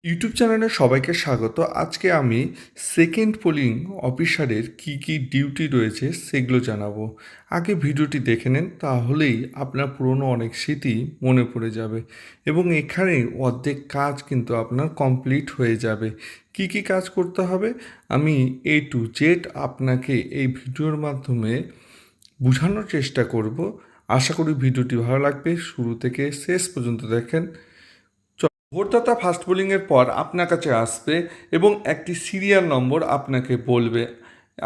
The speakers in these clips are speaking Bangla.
ইউটিউব চ্যানেলে সবাইকে স্বাগত। আজকে আমি সেকেন্ড পোলিং অফিসারের কি ডিউটি রয়েছে সেগুলো জানাবো। আগে ভিডিওটি দেখে নেন, তাহলেই আপনার পুরনো অনেক স্মৃতি মনে পড়ে যাবে এবং এখানে অর্ধেক কাজ কিন্তু আপনার কমপ্লিট হয়ে যাবে। কি কাজ করতে হবে আমি A to Z আপনাকে এই ভিডিওর মাধ্যমে বোঝানোর চেষ্টা করব। আশা করি ভিডিওটি ভালো লাগবে। শুরু থেকে শেষ পর্যন্ত দেখেন। ভোটদাতা ফার্স্ট বোলিংয়ের পর আপনার কাছে আসবে এবং একটি সিরিয়াল নম্বর আপনাকে বলবে।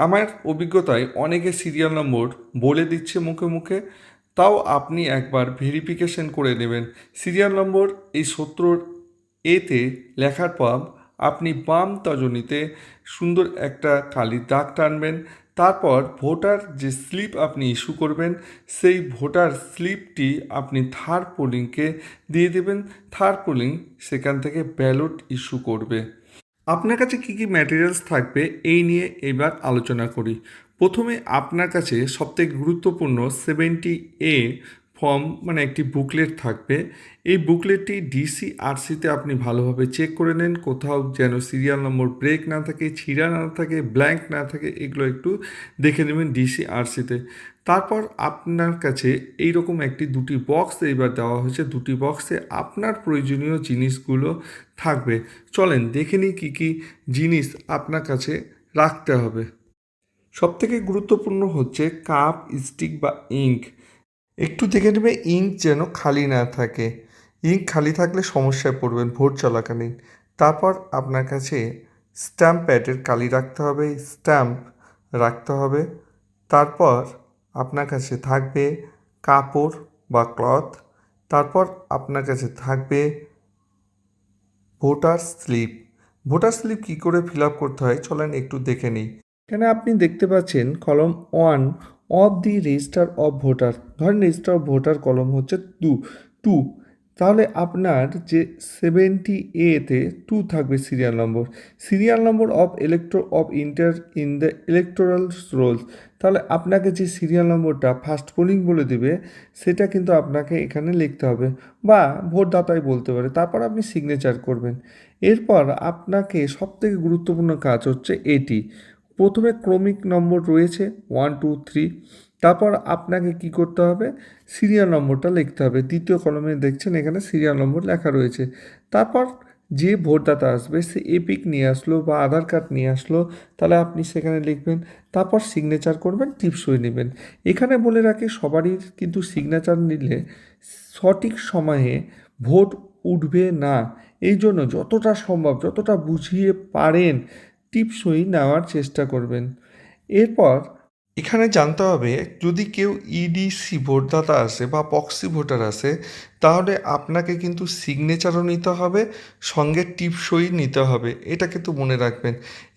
আমার অভিজ্ঞতায় অনেকে সিরিয়াল নম্বর বলে দিচ্ছে মুখে মুখে, তাও আপনি একবার ভেরিফিকেশন করে নেবেন। সিরিয়াল নম্বর এই 17A-তে লেখার পর আপনি বাম তর্জনীতে সুন্দর একটা কালির দাগ টানবেন। তারপর ভোটার যে স্লিপ আপনি ইস্যু করবেন, সেই ভোটার স্লিপটি আপনি থার্ড পোলিংকে দিয়ে দেবেন। থার্ড পোলিং সেখান থেকে ব্যালট ইস্যু করবে। আপনার কাছে কি ম্যাটেরিয়ালস থাকবে এই নিয়ে এবার আলোচনা করি। প্রথমে আপনার কাছে সবথেকে গুরুত্বপূর্ণ 70A ফর্ম মানে একটি বুকলেট থাকবে। এই বুকলেটটি DCRCতে আপনি ভালোভাবে চেক করে নেন, কোথাও যেন সিরিয়াল নম্বর ব্রেক না থাকে, ছিঁড়া না থাকে, ব্ল্যাঙ্ক না থাকে, এগুলো একটু দেখে নেবেন DCRCতে। তারপর আপনার কাছে এইরকম দুটি বক্স এবার দেওয়া হয়েছে। দুটি বক্সে আপনার প্রয়োজনীয় জিনিসগুলো থাকবে। চলেন দেখে নিই কী জিনিস আপনার কাছে রাখতে হবে। সবথেকে গুরুত্বপূর্ণ হচ্ছে কাপ, স্টিক বা ইঙ্ক। একটু দেখে নেবে ইঙ্ক যেন খালি না থাকে। ইঙ্ক খালি থাকলে সমস্যায় পড়বেন ভোট চলাকালীন। তারপর আপনার কাছে স্ট্যাম্প প্যাডের কালি রাখতে হবে, স্ট্যাম্প রাখতে হবে। তারপর আপনার কাছে থাকবে কাপড় বা ক্লথ। তারপর আপনার কাছে থাকবে ভোটার স্লিপ। ভোটার স্লিপ কী করে ফিল আপ করতে হয় চলেন একটু দেখে নিই। এখানে আপনি দেখতে পাচ্ছেন কলম 1 of the register of voter. ধরেন রেজিস্টার অফ ভোটার কলম হচ্ছে 2, তাহলে আপনার যে 70A-তে 2 থাকবে serial number. Serial number of elector of inter in the electoral Rolle's. তাহলে আপনাকে যে সিরিয়াল নম্বরটা ফার্স্ট পোলিং বলে দেবে সেটা কিন্তু আপনাকে এখানে লিখতে হবে, বা ভোটদাতাই বলতে পারে। তারপর আপনি সিগনেচার করবেন। এরপর আপনাকে সবথেকে গুরুত্বপূর্ণ কাজ হচ্ছে এটি। প্রথমে ক্রমিক নম্বর রয়েছে 1, 2, 3। তারপর আপনাকে কি করতে হবে, সিরিয়াল নম্বরটা লিখতে হবে। দ্বিতীয় কলমে দেখছেন এখানে সিরিয়াল নম্বর লেখা রয়েছে। তারপর যে ভোটদাতা আসবে সে এপিক নিয়ে আসলো বা আধার কার্ড নিয়ে আসলো, তাহলে আপনি সেখানে লিখবেন। তারপর সিগনেচার করবেন, টিপসই নেবেন। এখানে বলে রাখি সবারই কিন্তু সিগনেচার নিলে সঠিক সময়ে ভোট উঠবে না। এই জন্য যতটা সম্ভব, যতটা বুঝিয়ে পারেন টিপসই নেওয়ার চেষ্টা করবেন। এরপর এখানে জানতে হবে যদি কেউ ইডিসি ভোটদাতা আসে বা প্রক্সি ভোটার আসে, তাহলে আপনাকে কিন্তু সিগনেচারও নিতে হবে, সঙ্গে টিপসই নিতে হবে। এটা কিন্তু মনে রাখবেন।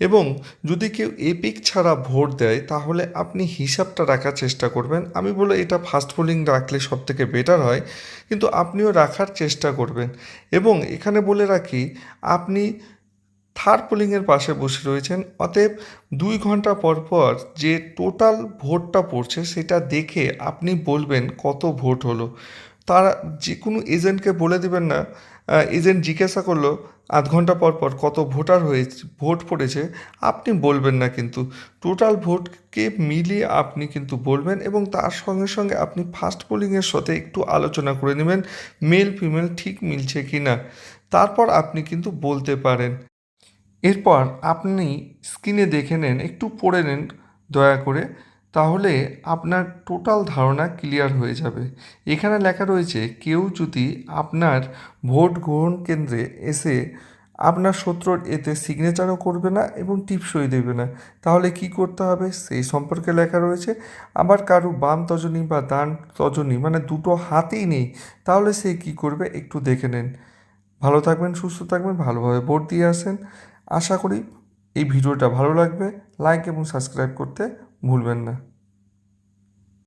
এবং যদি কেউ এপিক ছাড়া ভোট দেয় তাহলে আপনি হিসাবটা রাখার চেষ্টা করবেন। আমি বলে এটা ফার্স্ট পোলিং রাখলে সবথেকে বেটার হয়, কিন্তু আপনিও রাখার চেষ্টা করবেন। এবং এখানে বলে রাখি আপনি থার্ড পোলিংয়ের পাশে বসে রয়েছেন, অতএব 2 ঘন্টা পর পর যে টোটাল ভোটটা পড়ছে সেটা দেখে আপনি বলবেন কত ভোট হলো। তারা যে কোনো এজেন্টকে বলে দেবেন না, এজেন্ট জিজ্ঞাসা করলো 8 ঘন্টা পর পর কত ভোট পড়েছে, আপনি বলবেন না। কিন্তু টোটাল ভোটকে মিলিয়ে আপনি কিন্তু বলবেন এবং তার সঙ্গে সঙ্গে আপনি ফার্স্ট পোলিংয়ের সাথে একটু আলোচনা করে নেবেন মেল ফিমেল ঠিক মিলছে কি না। তারপর আপনি কিন্তু বলতে পারেন। এরপর আপনি স্ক্রিনে দেখে নেন, একটু পড়ে নেন দয়া করে, তাহলে আপনার টোটাল ধারণা ক্লিয়ার হয়ে যাবে। এখানে লেখা রয়েছে কেউ যদি আপনার ভোট গ্রহণ কেন্দ্রে এসে আপনার এতে সিগনেচারও করবে না এবং টিপসই দেবে না, তাহলে কি করতে হবে সেই সম্পর্কে লেখা রয়েছে। আবার কারো বাম তর্জনী বা ডান তর্জনী মানে দুটো হাতেই নেই, তাহলে সে কি করবে একটু দেখে নেন। ভালো থাকবেন, সুস্থ থাকবেন, ভালোভাবে ভোট দিয়ে আসেন। আশা করি এই ভিডিওটা ভালো লাগবে। লাইক এবং সাবস্ক্রাইব করতে ভুলবেন না।